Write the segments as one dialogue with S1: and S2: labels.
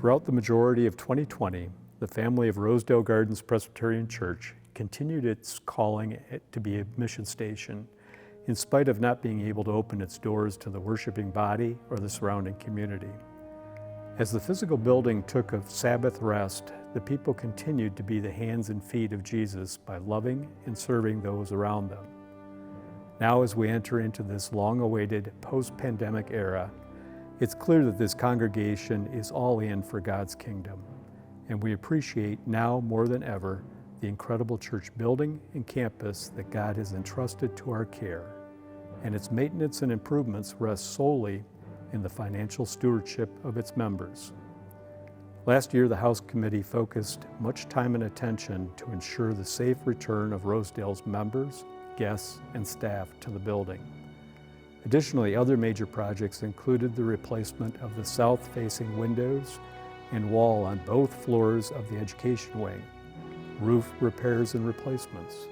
S1: Throughout the majority of 2020, the family of Rosedale Gardens Presbyterian Church continued its calling to be a mission station, in spite of not being able to open its doors to the worshiping body or the surrounding community. As the physical building took a Sabbath rest, the people continued to be the hands and feet of Jesus by loving and serving those around them. Now, as we enter into this long-awaited post-pandemic era, it's clear that this congregation is all in for God's kingdom, and we appreciate now more than ever the incredible church building and campus that God has entrusted to our care, and its maintenance and improvements rest solely in the financial stewardship of its members. Last year, the House Committee focused much time and attention to ensure the safe return of Rosedale's members, guests, and staff to the building. Additionally, other major projects included the replacement of the south-facing windows and wall on both floors of the education wing, roof repairs and replacements,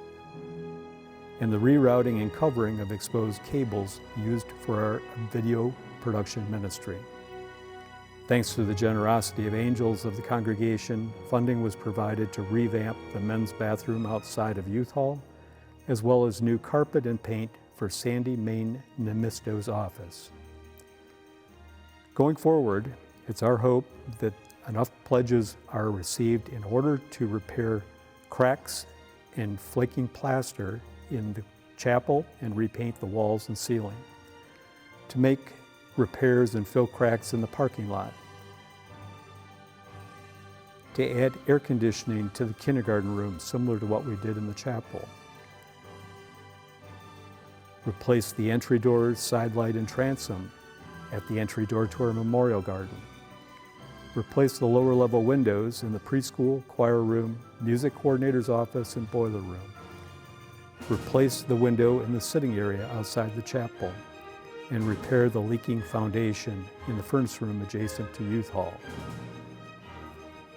S1: and the rerouting and covering of exposed cables used for our video production ministry. Thanks to the generosity of angels of the congregation, funding was provided to revamp the men's bathroom outside of Youth Hall, as well as new carpet and paint for Sandy Main Nemisto's office. Going forward, it's our hope that enough pledges are received in order to repair cracks and flaking plaster in the chapel and repaint the walls and ceiling, to make repairs and fill cracks in the parking lot, to add air conditioning to the kindergarten room similar to what we did in the chapel, replace the entry doors, side light, and transom at the entry door to our memorial garden, replace the lower level windows in the preschool, choir room, music coordinator's office, and boiler room, replace the window in the sitting area outside the chapel, and repair the leaking foundation in the furnace room adjacent to Youth Hall.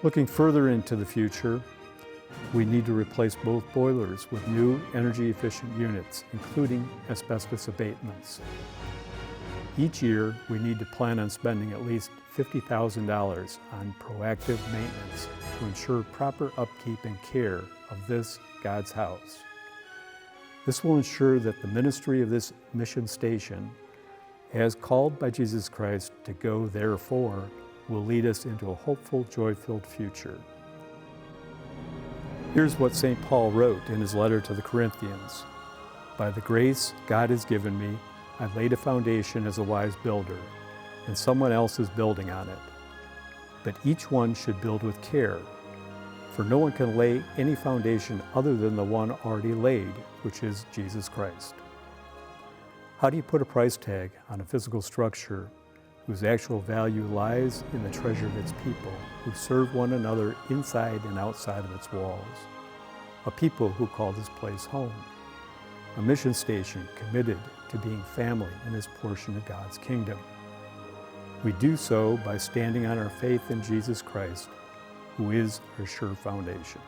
S1: Looking further into the future, we need to replace both boilers with new energy-efficient units, including asbestos abatements. Each year, we need to plan on spending at least $50,000 on proactive maintenance to ensure proper upkeep and care of this God's house. This will ensure that the ministry of this mission station, as called by Jesus Christ to go therefore, will lead us into a hopeful, joy-filled future. Here's what St. Paul wrote in his letter to the Corinthians. "By the grace God has given me, I laid a foundation as a wise builder, and someone else is building on it. But each one should build with care, for no one can lay any foundation other than the one already laid, which is Jesus Christ." How do you put a price tag on a physical structure whose actual value lies in the treasure of its people, who serve one another inside and outside of its walls? A people who call this place home. A mission station committed to being family in this portion of God's kingdom. We do so by standing on our faith in Jesus Christ, who is our sure foundation.